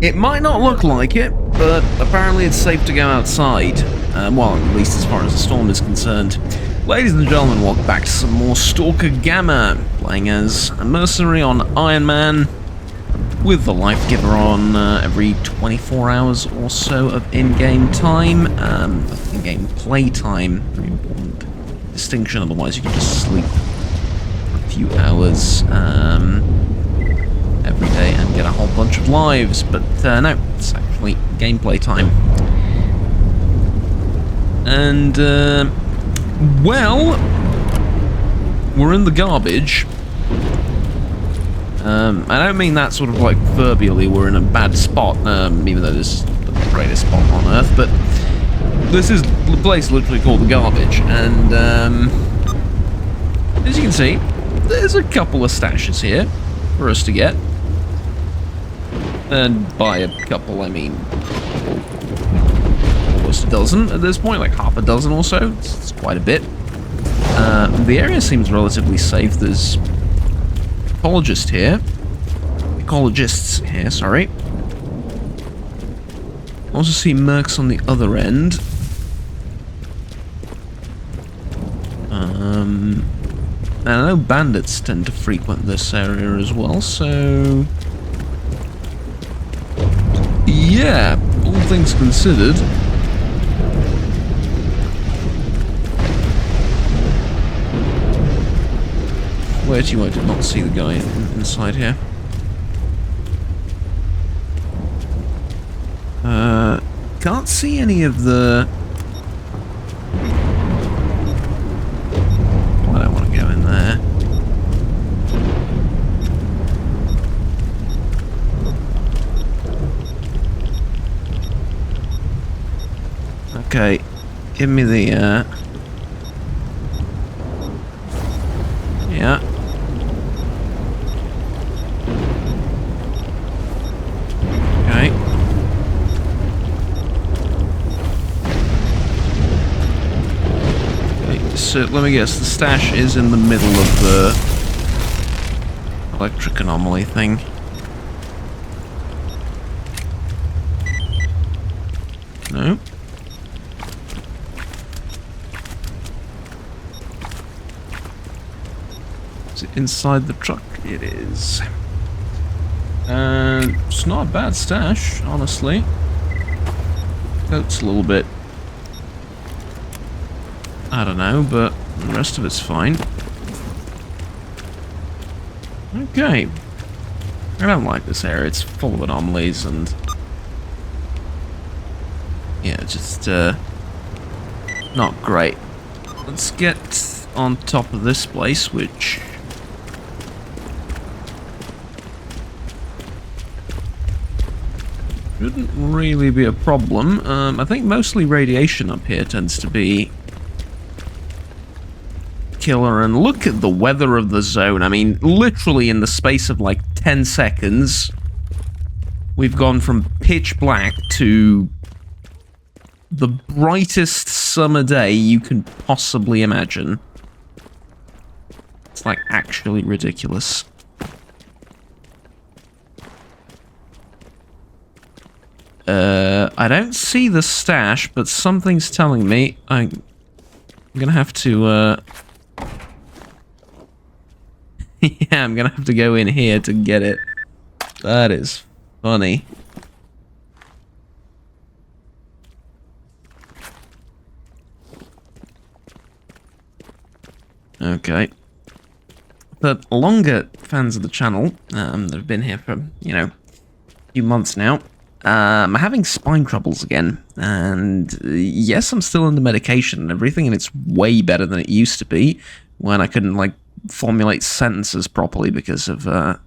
It might not look like it, but apparently it's safe to go outside. Well, at least as far as the storm is concerned. Ladies and gentlemen, welcome back to some more Stalker Gamma, playing as a mercenary on Ironman, with the Life Giver on every 24 hours or so of in-game time, in-game play time, very important distinction, otherwise you can just sleep for a few hours every day and get a whole bunch of lives, but no, it's actually gameplay time. And, well, we're in the garbage. I don't mean that sort of like proverbially we're in a bad spot, even though this is the greatest spot on Earth, but this is the place literally called the garbage, and as you can see, there's a couple of stashes here for us to get. And by a couple, I mean almost a dozen at this point, like half a dozen or so. It's quite a bit. The area seems relatively safe. There's ecologists here, sorry. I also see mercs on the other end. And I know bandits tend to frequent this area as well, so yeah, all things considered. Where to you? I did not see the guy inside here. Can't see any of the... I don't want to go in there. Okay, give me the, yeah. Okay. Okay, so let me guess, the stash is in the middle of the electric anomaly thing. No. Inside the truck it is. And it's not a bad stash, honestly. Coat's a little bit, I don't know, but the rest of it's fine. Okay. I don't like this area, it's full of anomalies and yeah, just not great. Let's get on top of this place, which shouldn't really be a problem. I think mostly radiation up here tends to be killer, and look at the weather of the zone. I mean, literally in the space of like 10 seconds, we've gone from pitch black to the brightest summer day you can possibly imagine. It's like actually ridiculous. I don't see the stash, but something's telling me I'm gonna have to, yeah, I'm gonna have to go in here to get it. That is funny. Okay. But longer fans of the channel, that have been here for, you know, a few months now, I'm having spine troubles again, and yes, I'm still under medication and everything, and it's way better than it used to be when I couldn't, like, formulate sentences properly because of, I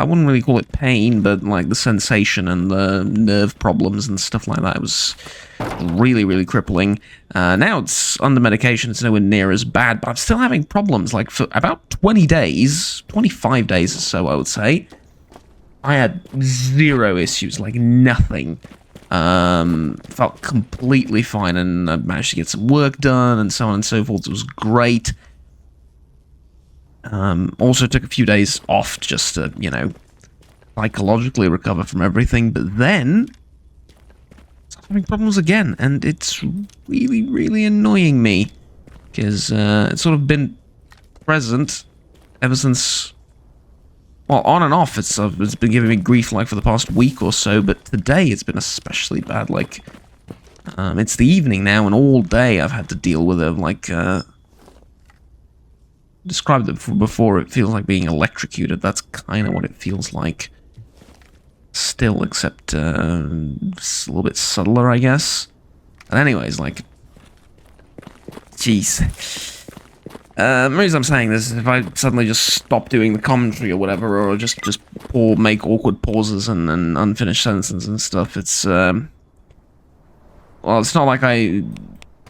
wouldn't really call it pain, but, like, the sensation and the nerve problems and stuff like that. It was really, really crippling. Now it's under medication, it's nowhere near as bad, but I'm still having problems. Like, for about 20 days, 25 days or so, I would say, I had zero issues, like, nothing. Felt completely fine, and I managed to get some work done, and so on and so forth. It was great. Also took a few days off just to, you know, psychologically recover from everything, but then started having problems again, and it's really, really annoying me, because it's sort of been present ever since, well, on and off. It's been giving me grief like for the past week or so, but today it's been especially bad. Like, it's the evening now, and all day I've had to deal with it. Like, described it before, it feels like being electrocuted. That's kind of what it feels like. Still, except it's a little bit subtler, I guess. And anyways, like, jeez. The reason I'm saying this is if I suddenly just stop doing the commentary or whatever, or just make awkward pauses and unfinished sentences and stuff, it's well, it's not like I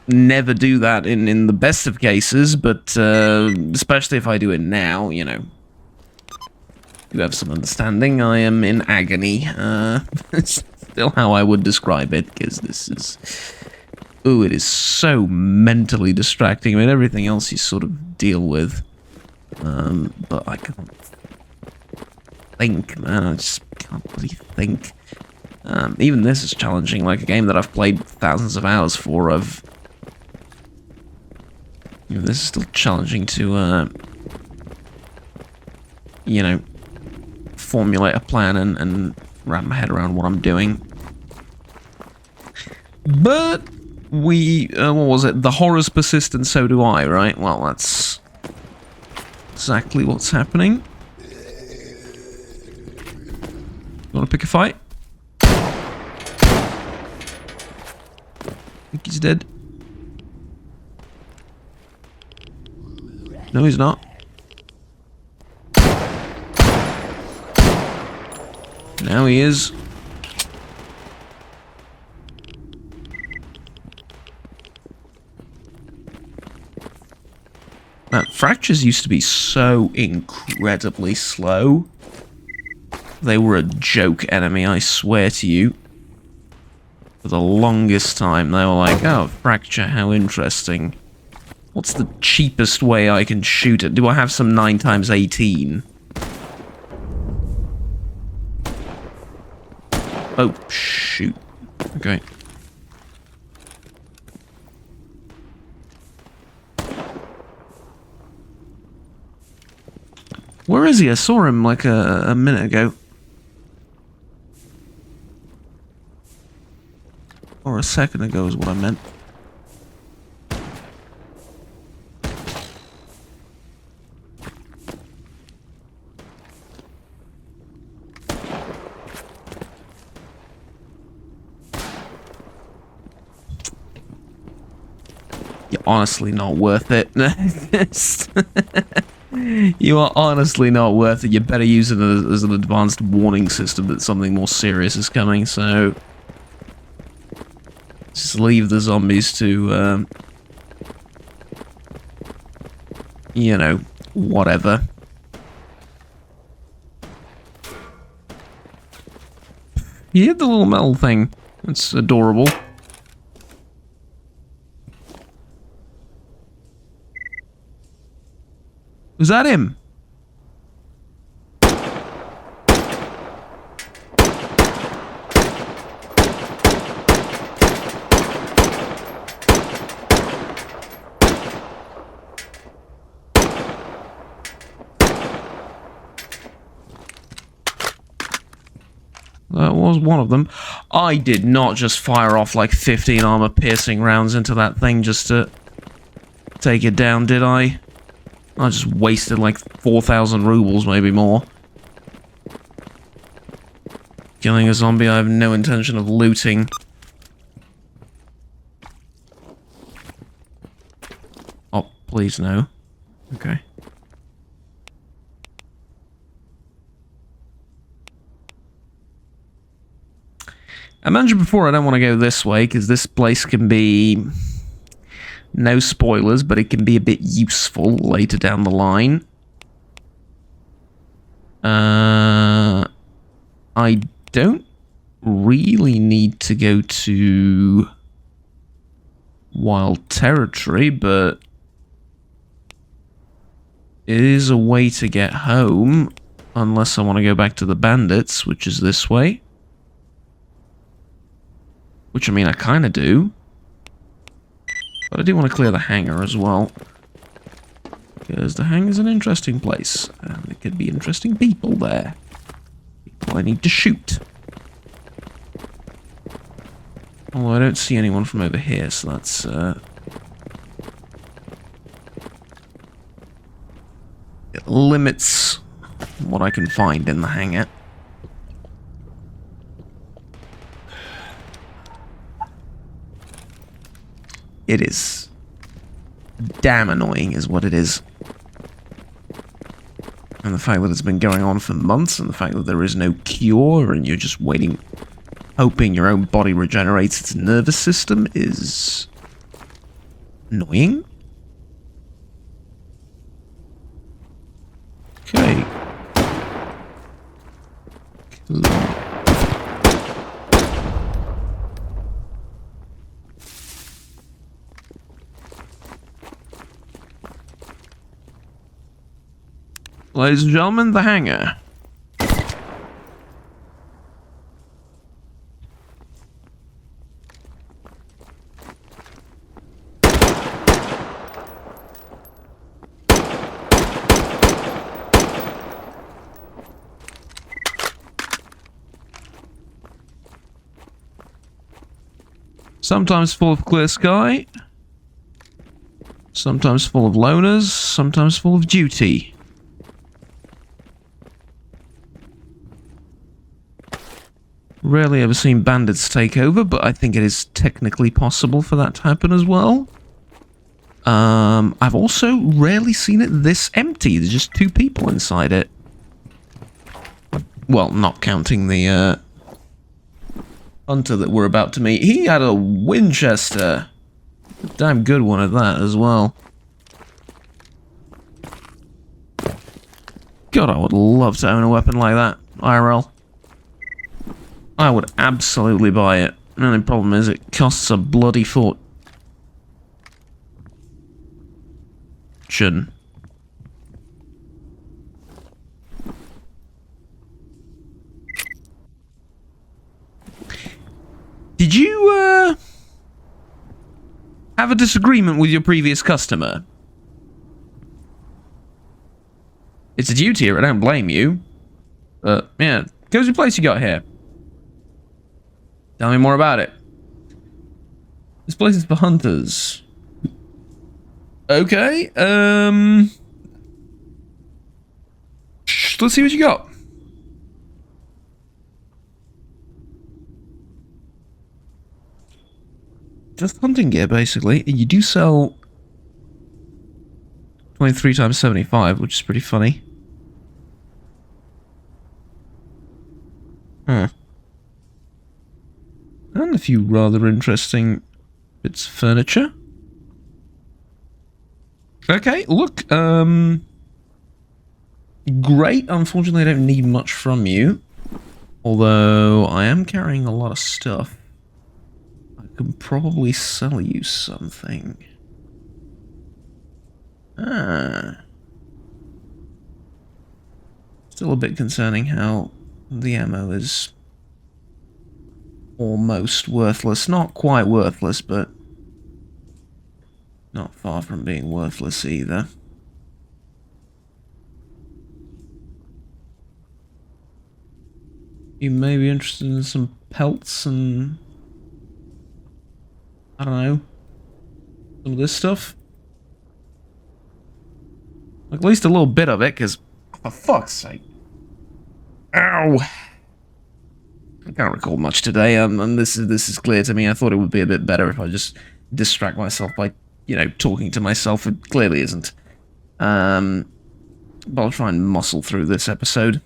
never do that in the best of cases, but especially if I do it now, you know. You have some understanding. I am in agony. It's still how I would describe it, because this is... Ooh, it is so mentally distracting. I mean, everything else you sort of deal with. But I can't think, man. I just can't really think. Even this is challenging. Like, a game that I've played thousands of hours for, you know, this is still challenging to, you know, formulate a plan and wrap my head around what I'm doing. But what was it? The horrors persist and so do I, right? Well, that's exactly what's happening. You want to pick a fight? I think he's dead. No, he's not. Now he is. Fractures used to be so incredibly slow. They were a joke enemy, I swear to you. For the longest time, they were like, oh, fracture, how interesting. What's the cheapest way I can shoot it? Do I have some 9x18? Oh, shoot. Okay. Where is he? I saw him like a minute ago. Or a second ago is what I meant. You're honestly not worth it. You are honestly not worth it. You better use it as an advanced warning system that something more serious is coming, so... just leave the zombies to, you know, whatever. You hit the little metal thing. That's adorable. Was that him? That was one of them. I did not just fire off like 15 armor-piercing rounds into that thing just to take it down, did I? I just wasted like 4,000 rubles, maybe more. Killing a zombie I have no intention of looting. Oh, please no. Okay. I mentioned before I don't want to go this way, because this place can be... no spoilers, but it can be a bit useful later down the line. I don't really need to go to Wild Territory, but It is a way to get home, unless I want to go back to the bandits, which is this way. Which, I mean, I kind of do. But I do want to clear the hangar as well. Because the hangar's an interesting place. And there could be interesting people there. People I need to shoot. Although I don't see anyone from over here, so that's... it limits what I can find in the hangar. It is damn annoying is what it is. And the fact that it's been going on for months, and the fact that there is no cure, and you're just waiting, hoping your own body regenerates its nervous system, is annoying. Okay. Cool. Ladies and gentlemen, the hangar. Sometimes full of clear sky, sometimes full of loners, sometimes full of duty. Rarely ever seen bandits take over, but I think it is technically possible for that to happen as well. I've also rarely seen it this empty. There's just 2 people inside it. Well, not counting the hunter that we're about to meet. He had a Winchester. A damn good one at that as well. God, I would love to own a weapon like that. IRL. I would absolutely buy it. The only problem is it costs a bloody fortune. Did you, have a disagreement with your previous customer? It's a duty, I don't blame you. But, yeah, cozy place you got here. Tell me more about it. This place is for hunters. Okay, let's see what you got. Just hunting gear, basically. You do sell 23 times 75, which is pretty funny. Huh. And a few rather interesting bits of furniture. Okay, look, great. Unfortunately, I don't need much from you. Although, I am carrying a lot of stuff. I could probably sell you something. Still a bit concerning how the ammo is almost worthless. Not quite worthless, but not far from being worthless either. You may be interested in some pelts and I don't know, some of this stuff. Like, at least a little bit of it, because for fuck's sake. Ow! I can't recall much today, and this is clear to me. I thought it would be a bit better if I just distract myself by, you know, talking to myself. It clearly isn't. But I'll try and muscle through this episode.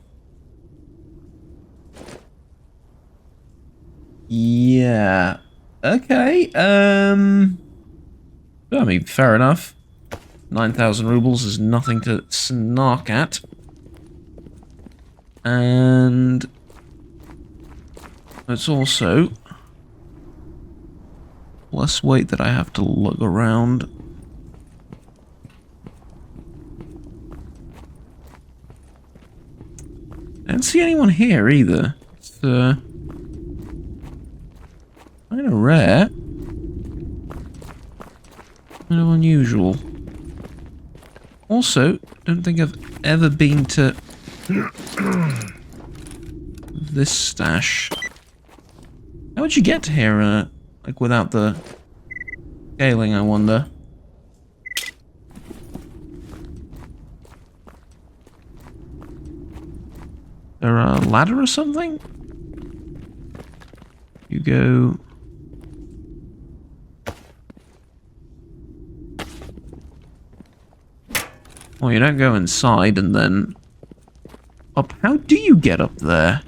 Yeah. Okay, I mean, fair enough. 9,000 rubles is nothing to snark at. And it's also less weight that I have to lug around. I don't see anyone here either. It's kind of rare. Kind of unusual. Also, don't think I've ever been to this stash. How would you get to here, like without the scaling, I wonder? There a ladder or something? You go... Well, you don't go inside and then... Up. How do you get up there?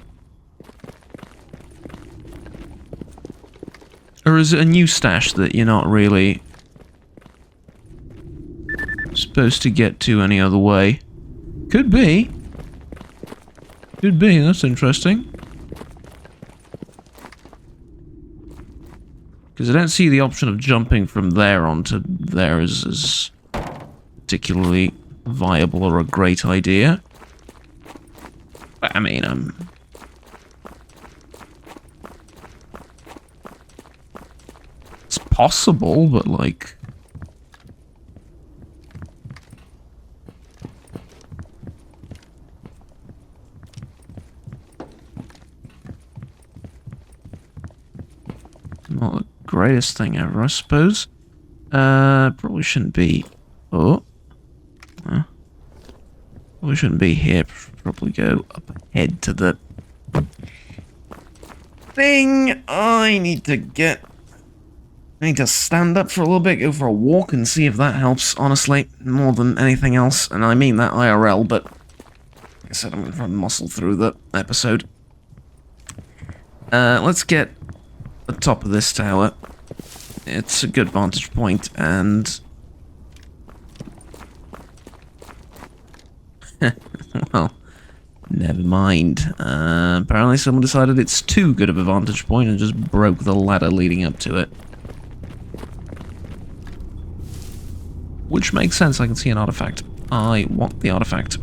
Or is it a new stash that you're not really supposed to get to any other way? Could be. Could be, that's interesting. Because I don't see the option of jumping from there onto there as particularly viable or a great idea. I mean, it's possible, but like... Not the greatest thing ever, I suppose. Probably shouldn't be... Oh. Probably shouldn't be here. Probably go up ahead to the thing. I need to stand up for a little bit, go for a walk, and see if that helps, honestly, more than anything else. And I mean that IRL, but like I said, I'm going to try and muscle through the episode. Let's get the top of this tower. It's a good vantage point, and... well, never mind. Apparently someone decided it's too good of a vantage point and just broke the ladder leading up to it. Which makes sense, I can see an artifact. I want the artifact.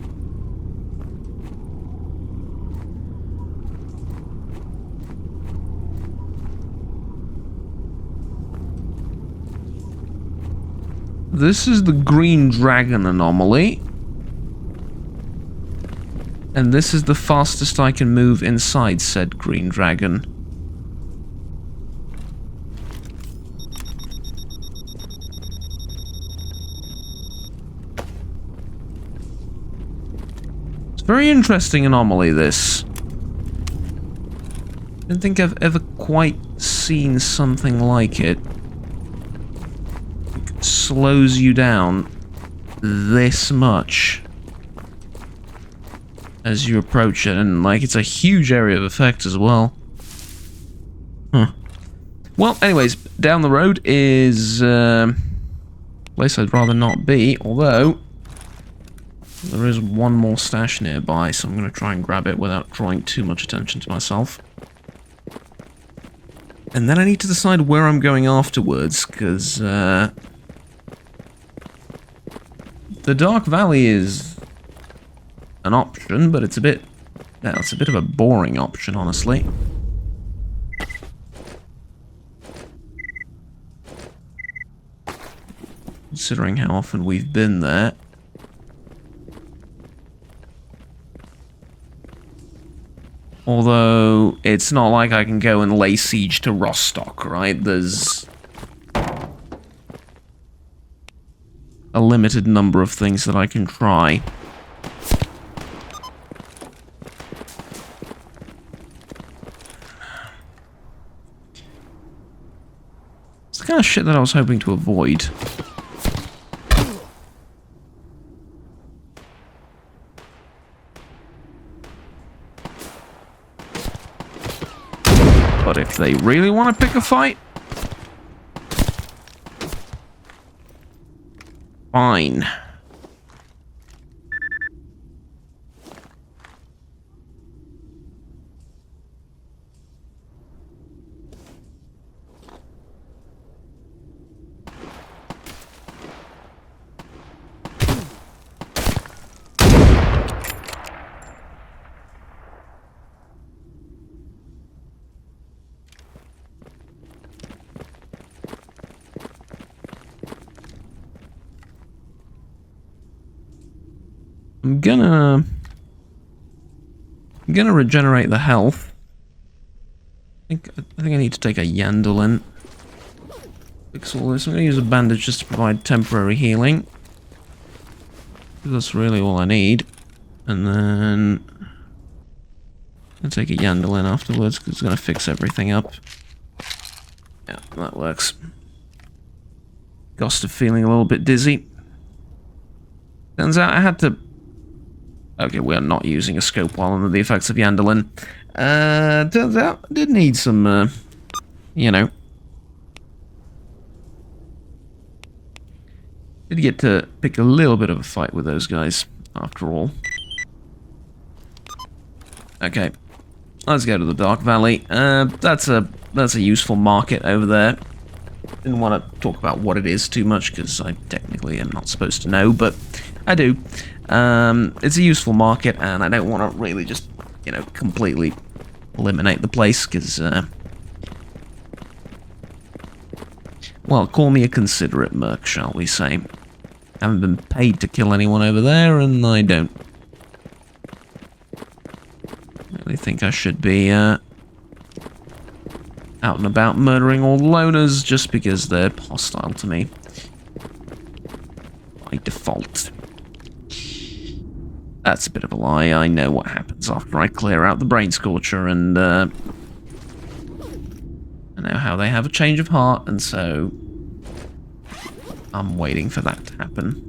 This is the green dragon anomaly. And this is the fastest I can move inside said green dragon. It's a very interesting anomaly, this. I don't think I've ever quite seen something like it. It slows you down this much as you approach it, and like it's a huge area of effect as well. Huh. Well, anyways, down the road is a place I'd rather not be, although there is one more stash nearby, so I'm going to try and grab it without drawing too much attention to myself. And then I need to decide where I'm going afterwards, because the Dark Valley is an option, but it's a bit... yeah, it's a bit of a boring option, honestly. Considering how often we've been there. Although, it's not like I can go and lay siege to Rostock, right? There's a limited number of things that I can try. It's the kind of shit that I was hoping to avoid. But if they really want to pick a fight, fine. I'm gonna regenerate the health. I think I need to take a Yandolin. Fix all this. I'm gonna use a bandage just to provide temporary healing. That's really all I need. And then I'll take a Yandolin afterwards because it's gonna fix everything up. Yeah, that works. Ghost of feeling a little bit dizzy. Turns out I had to... Okay, we are not using a scope while under the effects of Yandolin. Turns out I did need some, you know... Did get to pick a little bit of a fight with those guys, after all. Okay, let's go to the Dark Valley. That's a useful market over there. Didn't want to talk about what it is too much because I technically am not supposed to know, but I do. It's a useful market, and I don't want to really just, you know, completely eliminate the place because, well, call me a considerate merc, shall we say. Haven't been paid to kill anyone over there, and I don't really think I should be, out and about murdering all loners just because they're hostile to me. By default. That's a bit of a lie. I know what happens after I clear out the Brain Scorcher, and I know how they have a change of heart, and so I'm waiting for that to happen.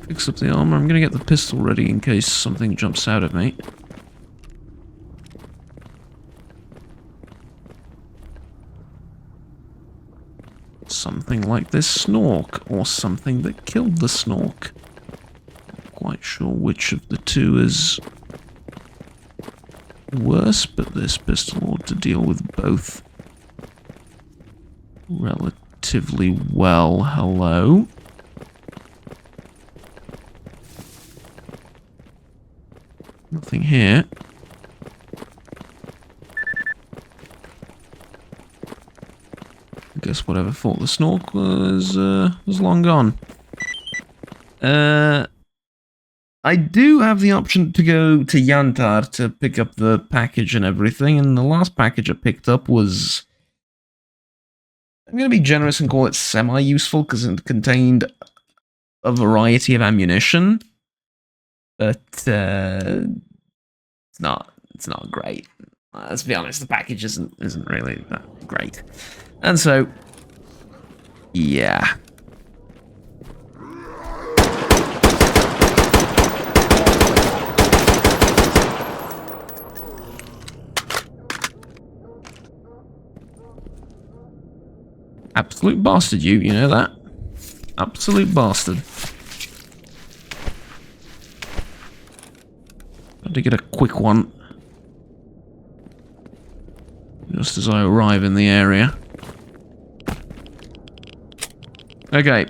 Fix up the armor. I'm gonna get the pistol ready in case something jumps out at me. Something like this Snork, or something that killed the Snork. Not quite sure which of the two is worse, but this pistol ought to deal with both relatively well. Hello? Nothing here. I guess whatever fought the Snork was long gone. I do have the option to go to Yantar to pick up the package and everything, and the last package I picked up was... I'm going to be generous and call it semi-useful because it contained a variety of ammunition. But it's not great. Let's be honest, the package isn't really that great. And so, yeah. Absolute bastard, you know that? Absolute bastard. Got to get a quick one. Just as I arrive in the area. Okay.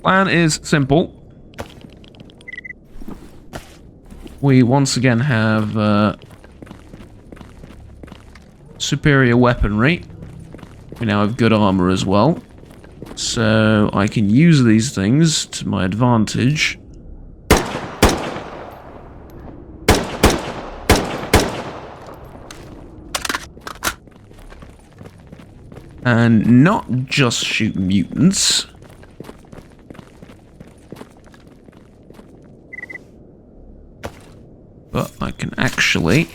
Plan is simple. We once again have superior weaponry. We now have good armor as well. So I can use these things to my advantage. And not just shoot mutants. But I can actually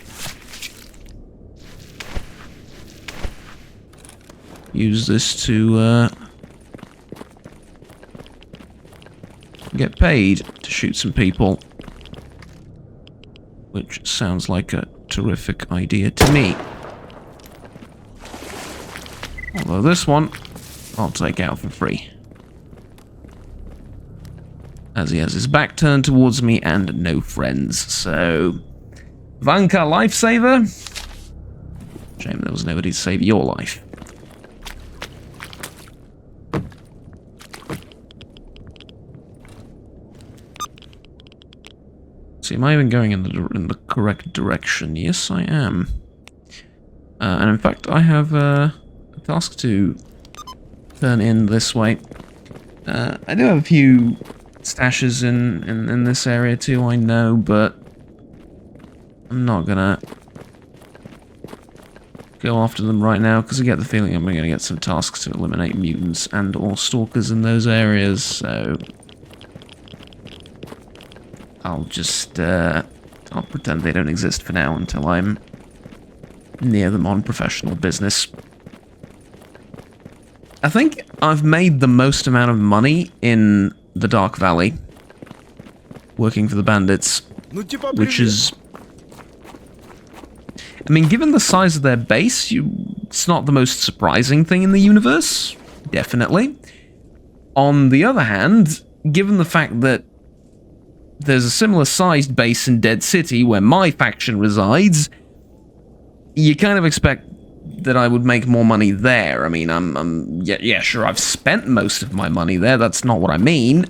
use this to get paid to shoot some people. Which sounds like a terrific idea to me. Although this one, I'll take out for free. As he has his back turned towards me and no friends, so... Vanka lifesaver? Shame there was nobody to save your life. See, am I even going in the correct direction? Yes, I am. And in fact, I have a task to turn in this way. I do have a few stashes in this area too, I know, but I'm not gonna go after them right now, because I get the feeling I'm going to get some tasks to eliminate mutants and or stalkers in those areas, so I'll just I'll pretend they don't exist for now until I'm near them on professional business. I think I've made the most amount of money in the Dark Valley working for the bandits, which is... I mean, given the size of their base, it's not the most surprising thing in the universe, definitely. On the other hand, given the fact that there's a similar sized base in Dead City where my faction resides, you kind of expect that I would make more money there. I mean, yeah, sure, I've spent most of my money there, that's not what I mean.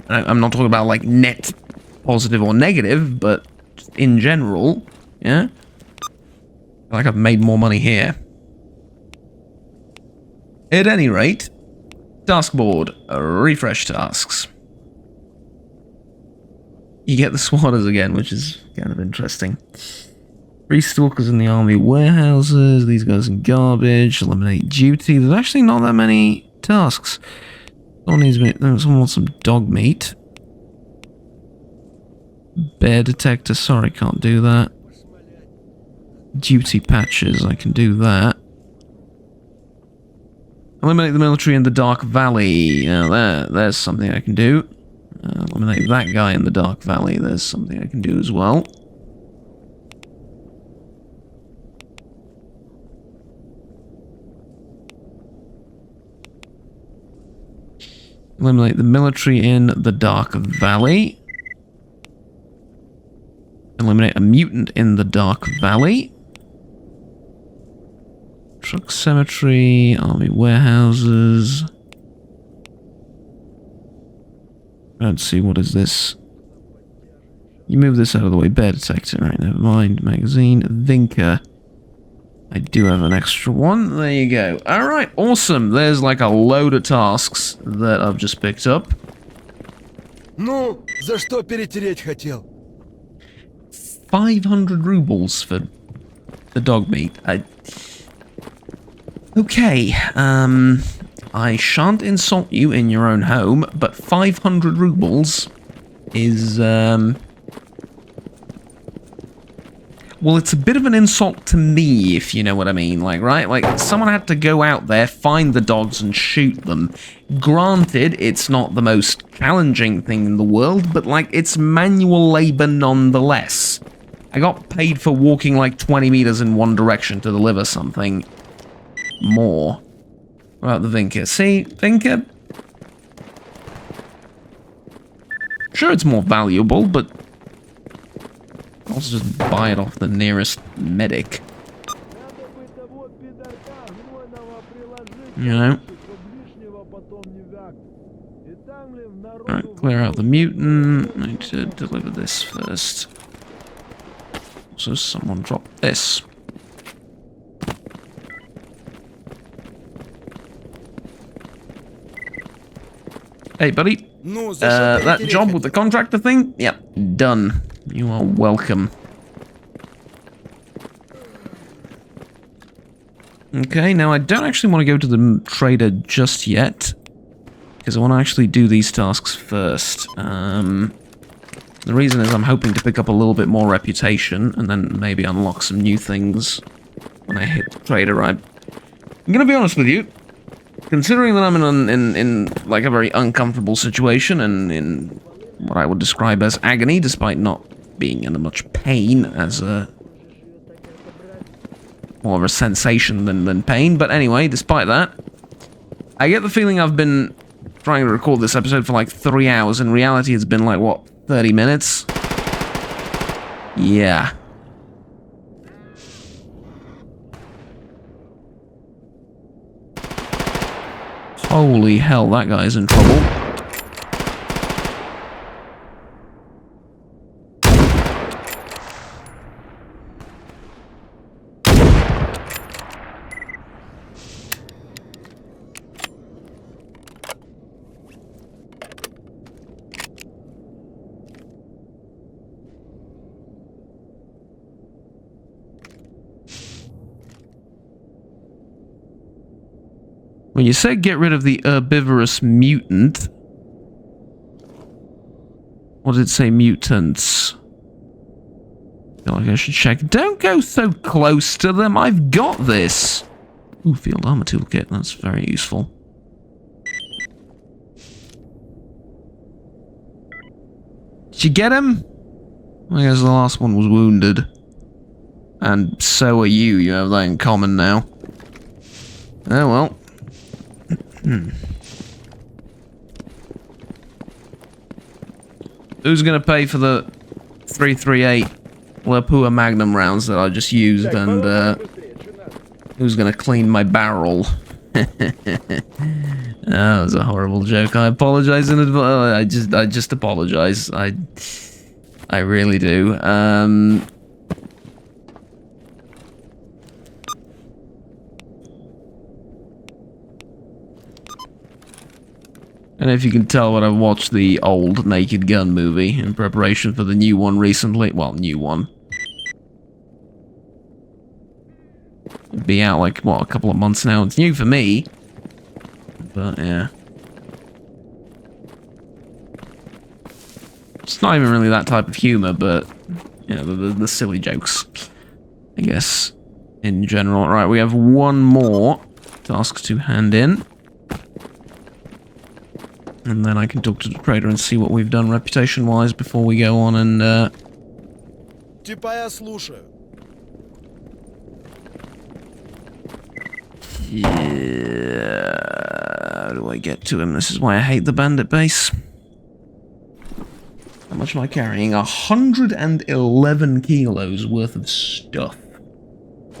I'm not talking about, like, net positive or negative, but in general, yeah? I feel like I've made more money here. At any rate, task board, refresh tasks. You get the swatters again, which is kind of interesting. 3 stalkers in the army warehouses, these guys in garbage, eliminate duty. There's actually not that many tasks. Someone wants some dog meat. Bear detector, sorry, can't do that. Duty patches, I can do that. Eliminate the military in the Dark Valley. Now there's something I can do. Eliminate that guy in the Dark Valley. There's something I can do as well. Eliminate the military in the Dark Valley. Eliminate a mutant in the Dark Valley. Truck cemetery, army warehouses. Let's see, what is this? You move this out of the way. Bear detector, right, never mind. Magazine, Vinker. I do have an extra one. There you go. Alright, awesome. There's like a load of tasks that I've just picked up. Ну, за что перетереть хотел? 500 rubles for the dog meat. Okay, I shan't insult you in your own home, but 500 rubles is, well, it's a bit of an insult to me, if you know what I mean, like, right? Like, someone had to go out there, find the dogs, and shoot them. Granted, it's not the most challenging thing in the world, but, like, it's manual labor nonetheless. I got paid for walking, like, 20 meters in one direction to deliver something more. What about the Vinker? See, Vinker? Sure, it's more valuable, but I'll also just buy it off the nearest medic. You know? Alright, clear out the mutant. I need to deliver this first. So someone dropped this. Hey, buddy. That job with the contractor thing? Yep, done. You are welcome. Okay, now I don't actually want to go to the trader just yet, because I want to actually do these tasks first. The reason is I'm hoping to pick up a little bit more reputation, and then maybe unlock some new things when I hit the trader. I'm gonna be honest with you. Considering that I'm in like a very uncomfortable situation and in what I would describe as agony, despite not being in much pain as more of a sensation than pain. But anyway, despite that, I get the feeling I've been trying to record this episode for like 3 hours. In reality, it's been like, what, 30 minutes? Yeah. Holy hell, that guy's in trouble. When you said get rid of the herbivorous mutant, what did it say? Mutants. I feel like I should check. Don't go so close to them. I've got this. Ooh, field armor toolkit. That's very useful. Did you get him? I guess the last one was wounded. And so are you. You have that in common now. Oh well. Who's gonna pay for the 338 Lapua Magnum rounds that I just used, and who's gonna clean my barrel? That was a horrible joke. I apologize in advance. I just apologize. I really do. And if you can tell that I've watched the old Naked Gun movie in preparation for the new one recently. Well, new one. It'd be out like, what, a couple of months now. It's new for me. But, yeah. It's not even really that type of humor, but, you know, the silly jokes, I guess, in general. Right, we have one more task to hand in. And then I can talk to the trader and see what we've done reputation-wise before we go on and, Типа я слушаю. Yeah, how do I get to him? This is why I hate the bandit base. How much am I carrying? 111 kilos worth of stuff.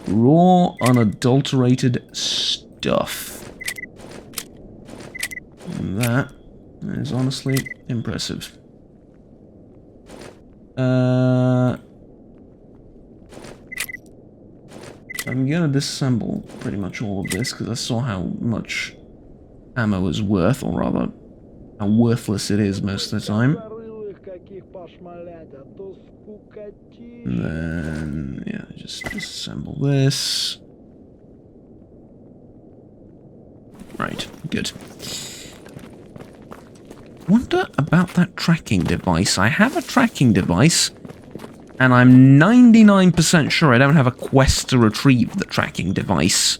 Raw, unadulterated stuff. And that is honestly impressive. I'm gonna disassemble pretty much all of this because I saw how much ammo is worth, or rather, how worthless it is most of the time. And then, yeah, just disassemble this. Right, good. Wonder about that tracking device. I have a tracking device, and I'm 99% sure I don't have a quest to retrieve the tracking device.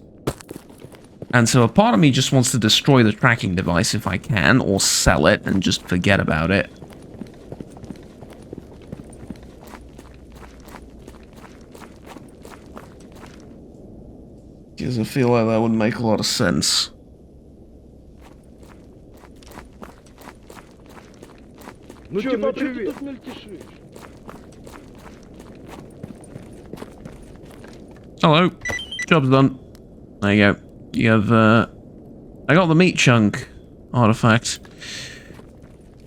And so a part of me just wants to destroy the tracking device if I can, or sell it and just forget about it. Because I feel like that would make a lot of sense. Ну типа ты тут мельтешишь. Hello. Job's done. There you go. You have, I got the meat chunk artifact.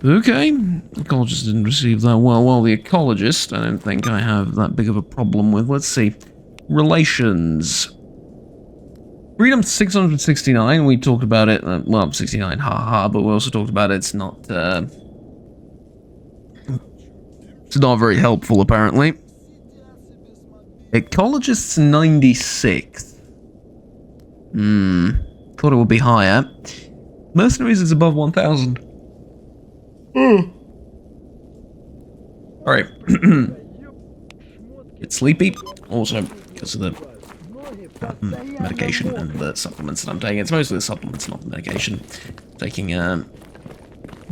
Okay. Ecologist didn't receive that well. The ecologist, I don't think I have that big of a problem with. Let's see. Relations. Freedom 669. We talked about it. Well, 69, haha, but we also talked about it. It's not very helpful, apparently. Ecologist's 96. Thought it would be higher. Mercenaries is above 1,000. Alright. Get sleepy. Also, because of the medication and the supplements that I'm taking. It's mostly the supplements, not the medication. Taking,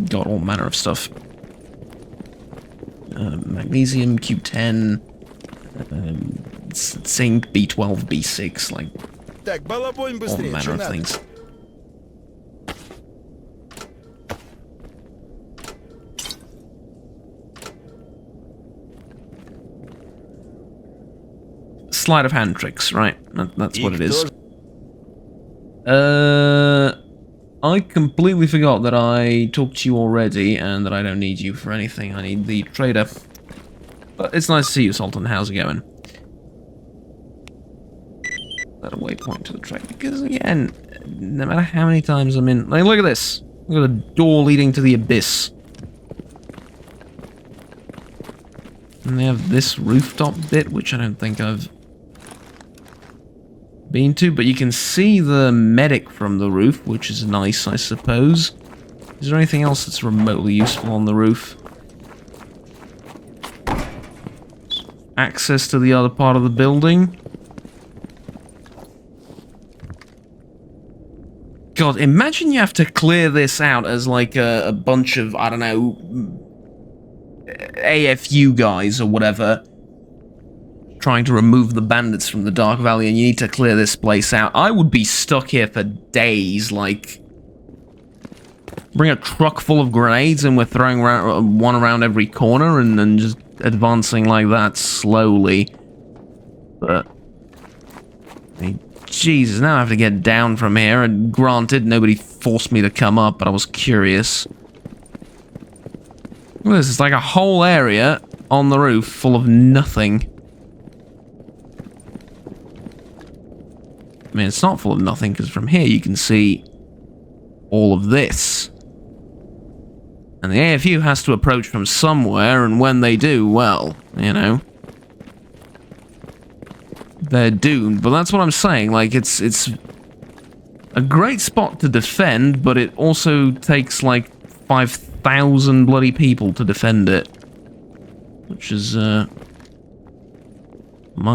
got all manner of stuff. Magnesium, Q10, zinc, B12, B6, like, Так, балабонь all быстрее, manner что of надо? things. Sleight of hand tricks, right? That's what it is. I completely forgot that I talked to you already and that I don't need you for anything. I need the trader. But it's nice to see you, Sultan. How's it going? That a waypoint to the trader. Because again, no matter how many times I'm in... Like, look at this. Look at the door leading to the abyss. And they have this rooftop bit, which I don't think I've been to, but you can see the medic from the roof, which is nice, I suppose. Is there anything else that's remotely useful on the roof? Access to the other part of the building. God, imagine you have to clear this out as like a bunch of, I don't know, AFU guys or whatever, trying to remove the bandits from the Dark Valley, and you need to clear this place out. I would be stuck here for days, like... Bring a truck full of grenades and we're throwing one around every corner and then just advancing like that slowly. But... I mean, Jesus, now I have to get down from here, and granted, nobody forced me to come up, but I was curious. Look at this, it's like a whole area on the roof full of nothing. I mean, it's not full of nothing, because from here you can see all of this. And the AFU has to approach from somewhere, and when they do, well, you know, they're doomed. But that's what I'm saying, like, it's a great spot to defend, but it also takes, like, 5,000 bloody people to defend it. Which is, among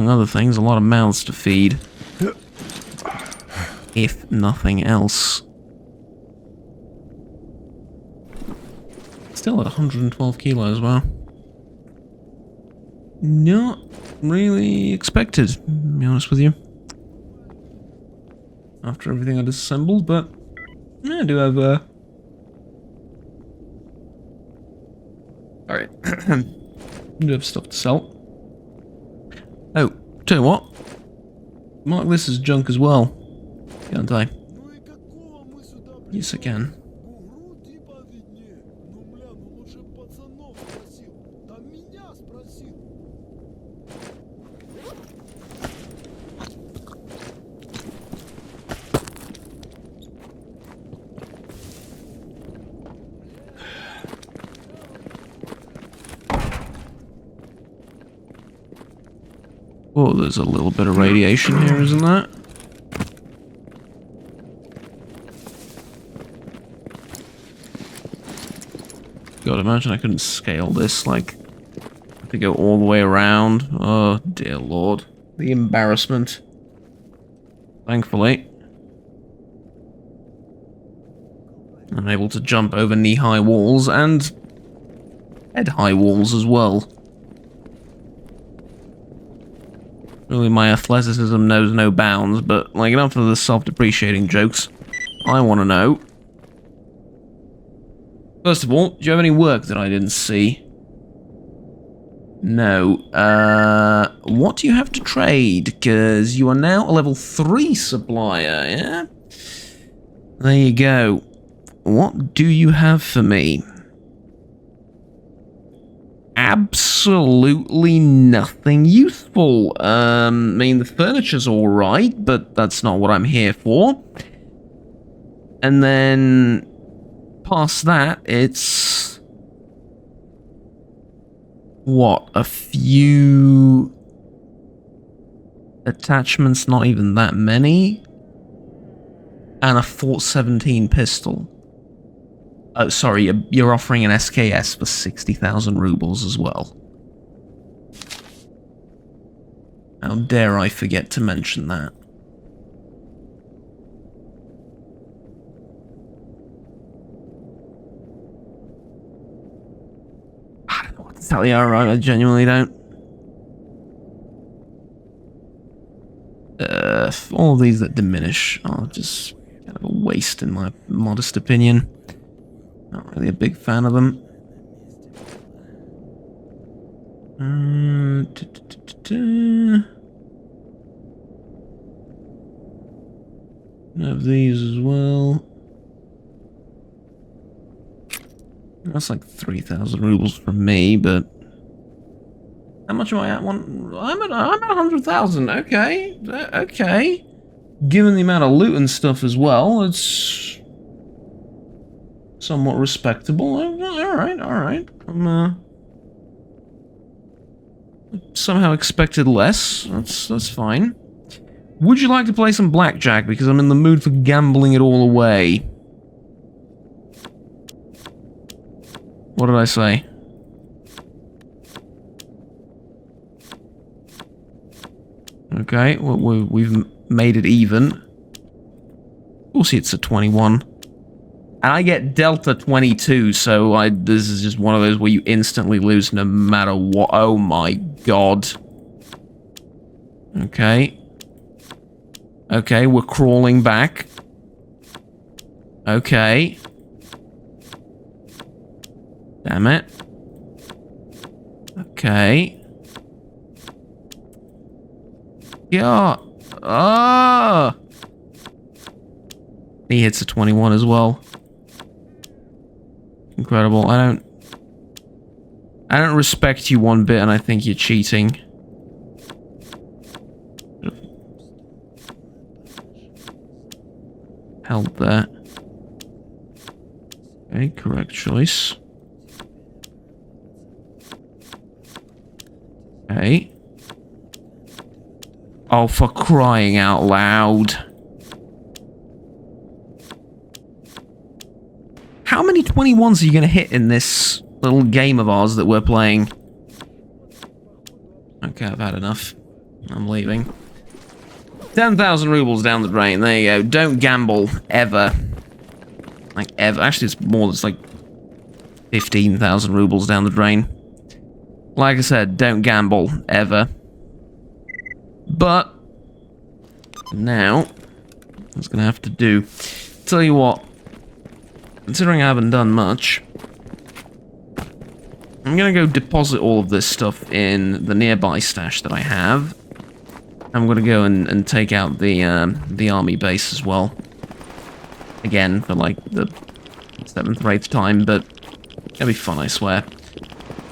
other things, a lot of mouths to feed. If nothing else. Still at 112 kilos, wow. Not really expected, to be honest with you. After everything I disassembled, but yeah, I do have alright. I do have stuff to sell. Oh, tell you what. Mark this as junk as well. Can't I? Yes, I can. Oh, there's a little bit of radiation here, isn't there? God, imagine I couldn't scale this, like, I have to go all the way around. Oh, dear lord. The embarrassment. Thankfully, I'm able to jump over knee-high walls and head-high walls as well. Really, my athleticism knows no bounds, but, like, enough of the self-depreciating jokes. I want to know. First of all, do you have any work that I didn't see? No. What do you have to trade? Because you are now a level 3 supplier, yeah? There you go. What do you have for me? Absolutely nothing useful. I mean, the furniture's alright, but that's not what I'm here for. And then, past that, it's... what? A few... attachments, not even that many? And a Fort 17 pistol. Oh, sorry, you're offering an SKS for 60,000 rubles as well. How dare I forget to mention that? I don't know what to tell you, alright, I genuinely don't. All of these that diminish are just kind of a waste in my modest opinion. Not really a big fan of them. Have these as well. That's like 3,000 rubles from me, but how much am I at? I'm at 100,000. Okay, okay. Given the amount of loot and stuff as well, it's somewhat respectable. Alright, alright. I'm somehow expected less. That's fine. Would you like to play some blackjack? Because I'm in the mood for gambling it all away. What did I say? Okay, well, we've made it even. We'll see it's a 21. And I get Delta 22, so this is just one of those where you instantly lose no matter what. Oh my god. Okay. Okay, we're crawling back. Okay. Damn it. Okay. Yeah. Ah. He hits a 21 as well. Incredible. I don't respect you one bit, and I think you're cheating. Held there. Okay, correct choice. Okay. Oh, for crying out loud. How many 21s are you going to hit in this little game of ours that we're playing? Okay, I've had enough. I'm leaving. 10,000 rubles down the drain. There you go. Don't gamble, ever. Like, ever. Actually, it's more. It's like 15,000 rubles down the drain. Like I said, don't gamble, ever. But now, what's going to have to do? Tell you what. Considering I haven't done much, I'm going to go deposit all of this stuff in the nearby stash that I have. I'm going to go and take out the army base as well. Again, for like the 7th or 8th time, but it'll be fun, I swear.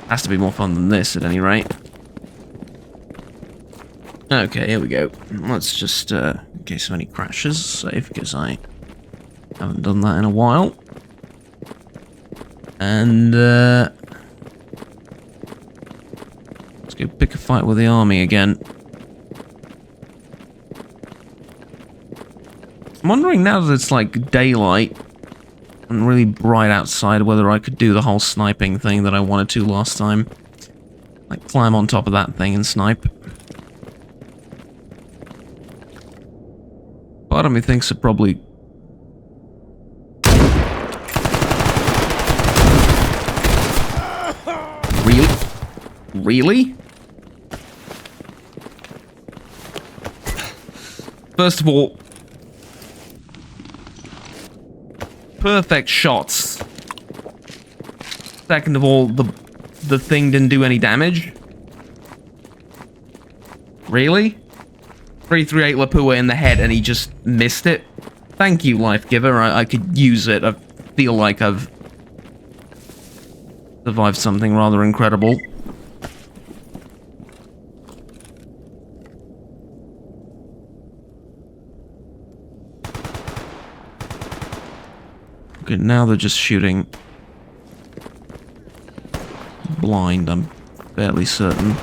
Has to be more fun than this, at any rate. Okay, here we go. Let's just, in case of any crashes, save, because I haven't done that in a while. And, let's go pick a fight with the army again. I'm wondering now that it's like daylight and really bright outside whether I could do the whole sniping thing that I wanted to last time. Like climb on top of that thing and snipe. Part of me thinks it probably... Really? Really? First of all, perfect shots. Second of all, the thing didn't do any damage. Really? 338 Lapua in the head and he just missed it. Thank you, Life Giver. I could use it. I feel like I've survived something rather incredible. Okay, now they're just shooting blind, I'm fairly certain.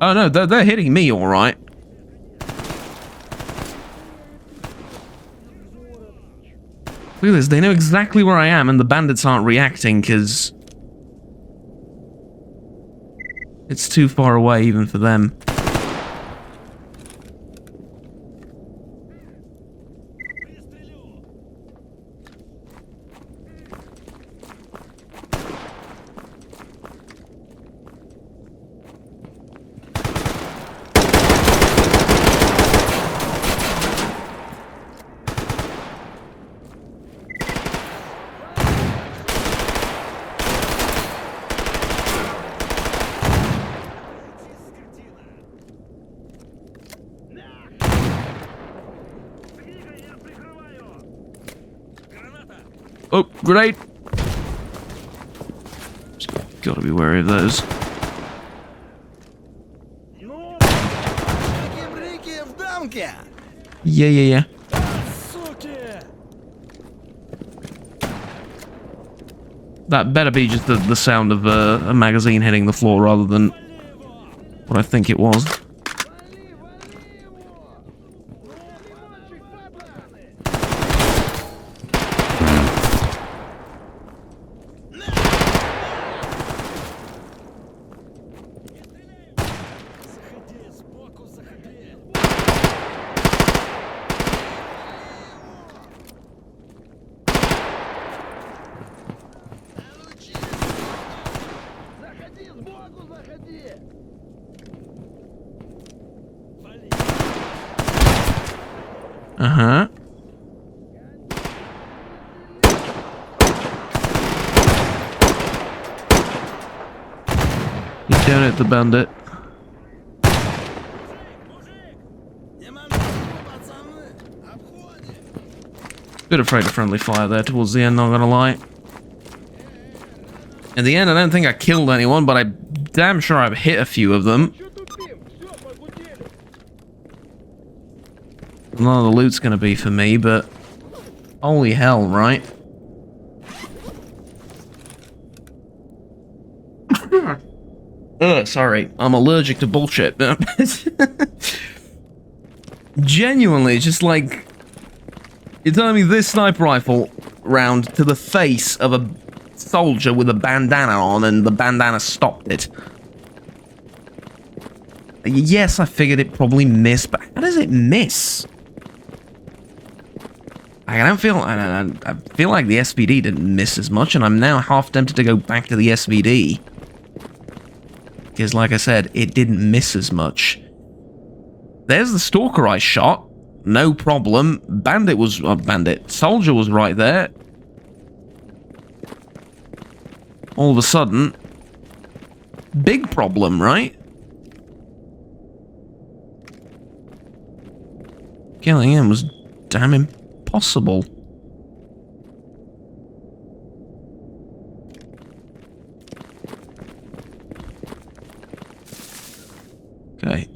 Oh no, they're hitting me alright. Look at this, they know exactly where I am and the bandits aren't reacting because it's too far away even for them. Oh, grenade! Gotta be wary of those. Yeah. That better be just the sound of a magazine hitting the floor rather than what I think it was. Uh-huh. You down at the bandit. Bit afraid of friendly fire there towards the end, not gonna lie. In the end, I don't think I killed anyone, but I'm damn sure I've hit a few of them. None of the loot's gonna be for me, but holy hell, right? Sorry, I'm allergic to bullshit. Genuinely, just like, you're telling me this sniper rifle round to the face of a soldier with a bandana on and the bandana stopped it. Yes, I figured it probably missed, but how does it miss? I feel like the SVD didn't miss as much, and I'm now half tempted to go back to the SVD. Because, like I said, it didn't miss as much. There's the Stalker I shot. No problem. Soldier was right there. All of a sudden, big problem, right? Killing him was damn impossible. Okay,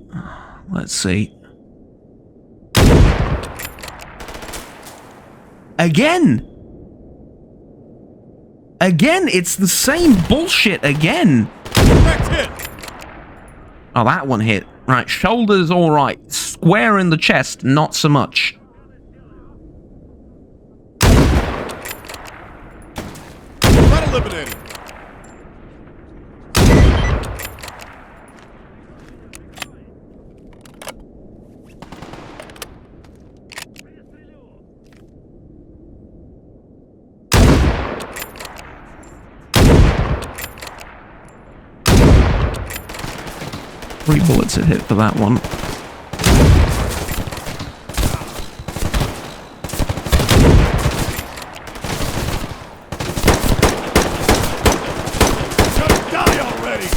let's see. Again! Again, it's the same bullshit again. Oh, that one hit. Right, shoulders all right. Square in the chest, not so much. Not eliminated. Three bullets it hit for that one. Die already.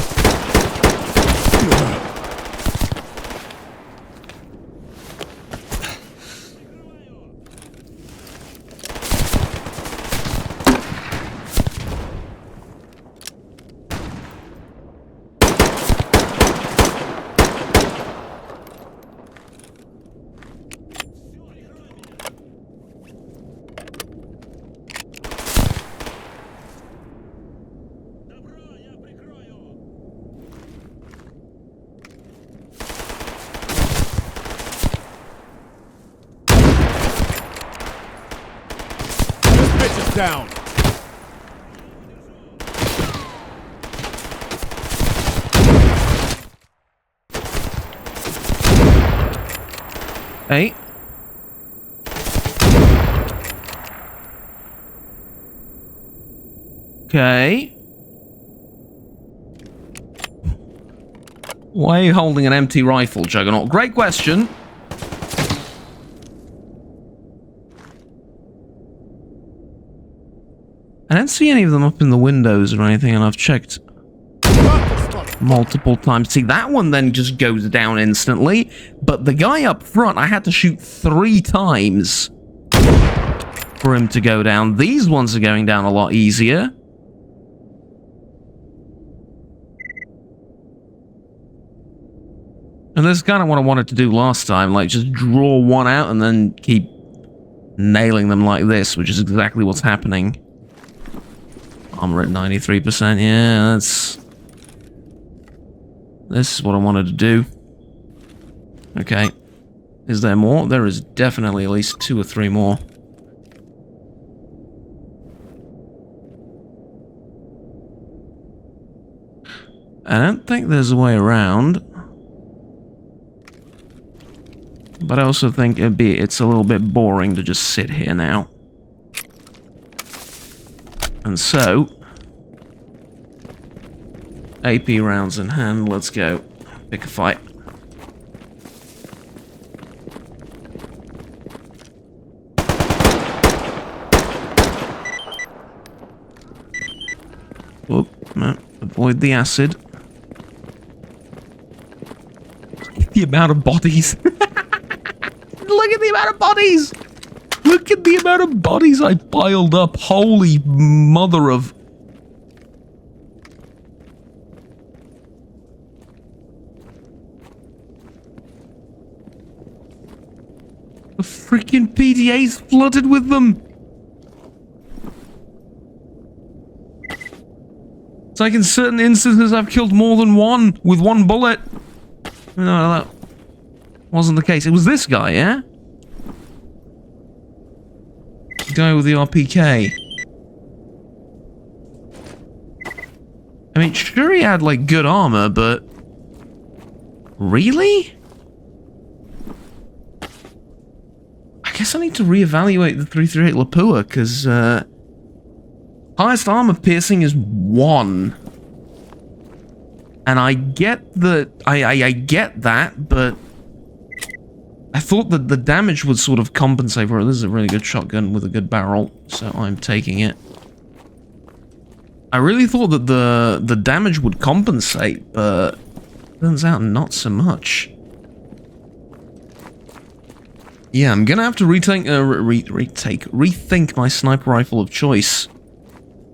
Down. Hey. Okay. Why are you holding an empty rifle, Juggernaut? Great question. I don't see any of them up in the windows or anything, and I've checked multiple times. See, that one then just goes down instantly, but the guy up front, I had to shoot 3 times for him to go down. These ones are going down a lot easier. And this is kind of what I wanted to do last time, like just draw one out and then keep nailing them like this, which is exactly what's happening. Armor at 93%. Yeah, that's... This is what I wanted to do. Okay. Is there more? There is definitely at least 2 or 3 more. I don't think there's a way around. But I also think it's a little bit boring to just sit here now. And so... AP rounds in hand, let's go. Pick a fight. Whoop, no, avoid the acid. The amount of bodies. Look at the amount of bodies! Look at the amount of bodies I piled up. Holy mother of... The freaking PDA's flooded with them! It's like in certain instances I've killed more than one with one bullet. No, that wasn't the case. It was this guy, yeah? The guy with the RPK. I mean, sure he had, like, good armor, but... Really? I guess I need to reevaluate the 338 Lapua, because, highest armor piercing is 1. And I get that... I get that, but... I thought that the damage would sort of compensate for it. This is a really good shotgun with a good barrel, so I'm taking it. I really thought that the damage would compensate, but... Turns out not so much. Yeah, I'm gonna have to rethink my sniper rifle of choice.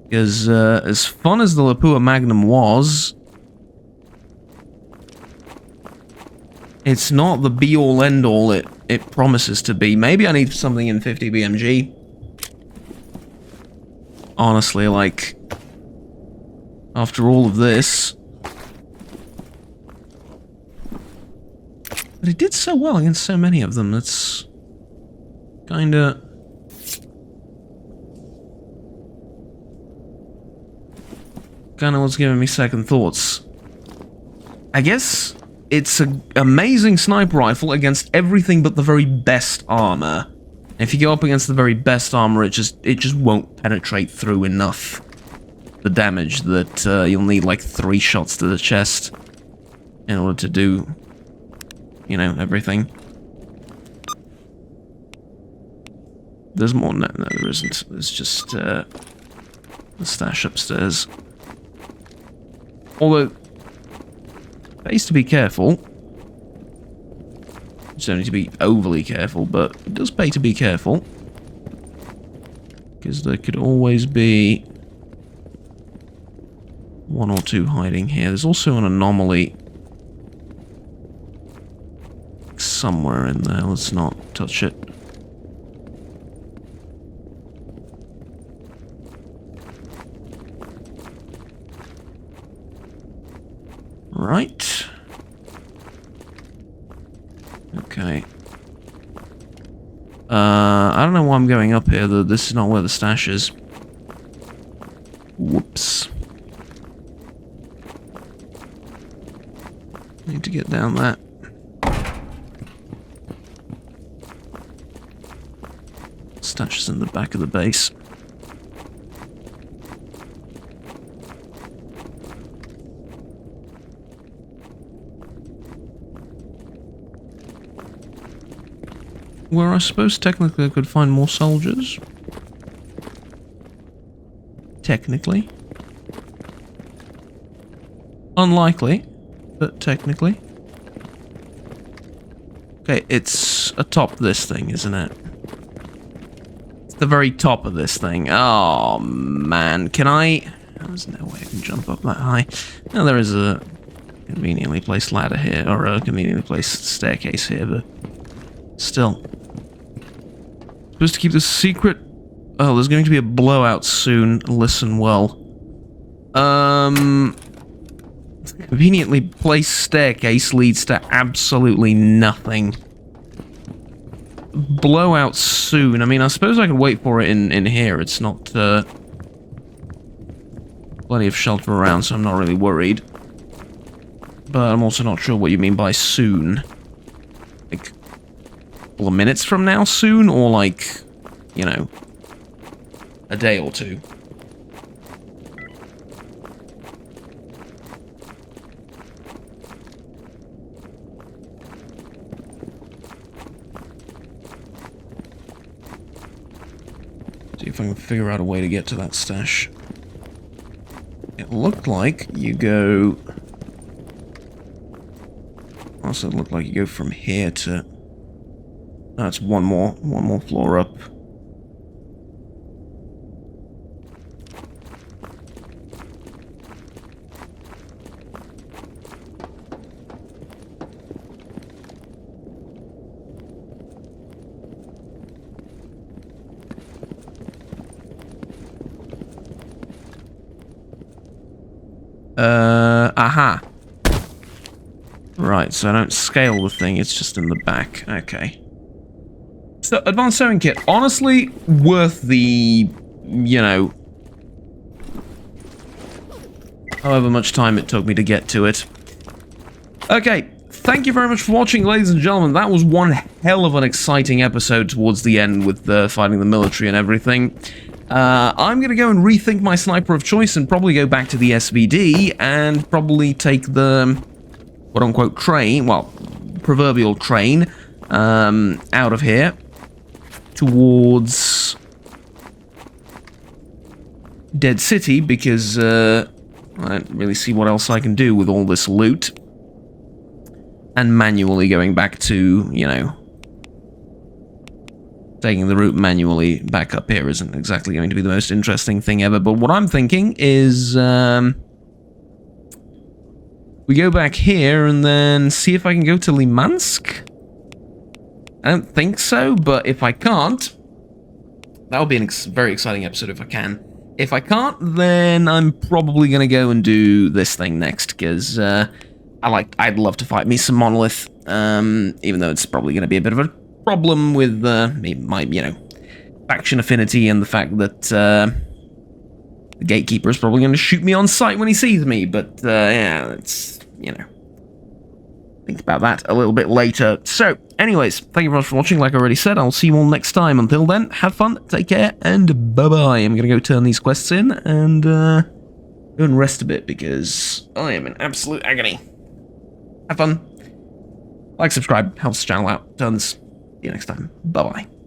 Because, as fun as the Lapua Magnum was... It's not the be-all, end-all it promises to be. Maybe I need something in 50 BMG. Honestly, like... After all of this... But it did so well against so many of them, that's... Kinda... Kinda what's giving me second thoughts. I guess... It's an amazing sniper rifle against everything but the very best armor. If you go up against the very best armor, it just won't penetrate through enough the damage that you'll need like 3 shots to the chest in order to do, you know, everything. There's more. No, there isn't. There's just the stash upstairs. Although. Pays to be careful. You don't need to be overly careful, but it does pay to be careful. Because there could always be 1 or 2 hiding here. There's also an anomaly somewhere in there. Let's not touch it. Right. Okay. I don't know why I'm going up here. This is not where the stash is. Whoops. Need to get down that. Stash is in the back of the base. Where I suppose technically I could find more soldiers. Technically. Unlikely, but technically. Okay, it's atop this thing, isn't it? It's the very top of this thing. Oh, man. Can I... There's no way I can jump up that high. Now, there is a conveniently placed ladder here, or a conveniently placed staircase here, but... Still... Supposed to keep this secret. Oh, there's going to be a blowout soon. Listen well. Conveniently placed staircase leads to absolutely nothing. Blowout soon. I mean, I suppose I could wait for it in here. It's not, plenty of shelter around, so I'm not really worried. But I'm also not sure what you mean by soon. Like, a couple of minutes from now soon? Or like, you know, a day or two? See if I can figure out a way to get to that stash. It looked like you go... Also, it looked like you go from here to... No, it's one more floor up. Aha. Right, so I don't scale the thing, it's just in the back. Okay. So, advanced sewing kit. Honestly, worth the, you know, however much time it took me to get to it. Okay, thank you very much for watching, ladies and gentlemen. That was one hell of an exciting episode towards the end with fighting the military and everything. I'm going to go and rethink my sniper of choice and probably go back to the SVD and probably take the quote-unquote train, well, proverbial train, out of here towards Dead City because I don't really see what else I can do with all this loot. And manually going back to, you know, taking the route manually back up here isn't exactly going to be the most interesting thing ever, but what I'm thinking is, we go back here and then see if I can go to Limansk? I don't think so, but if I can't, that would be a very exciting episode if I can. If I can't, then I'm probably going to go and do this thing next, because, I'd love to fight me some Monolith, even though it's probably going to be a bit of a problem with my, you know, faction affinity and the fact that the Gatekeeper is probably going to shoot me on sight when he sees me, but yeah, it's, you know, think about that a little bit later. So, anyways, thank you very much for watching. Like I already said, I'll see you all next time. Until then, have fun, take care, and bye-bye. I'm going to go turn these quests in and go and rest a bit because I am in absolute agony. Have fun. Like, subscribe, helps the channel out. Tons. See you next time. Bye-bye.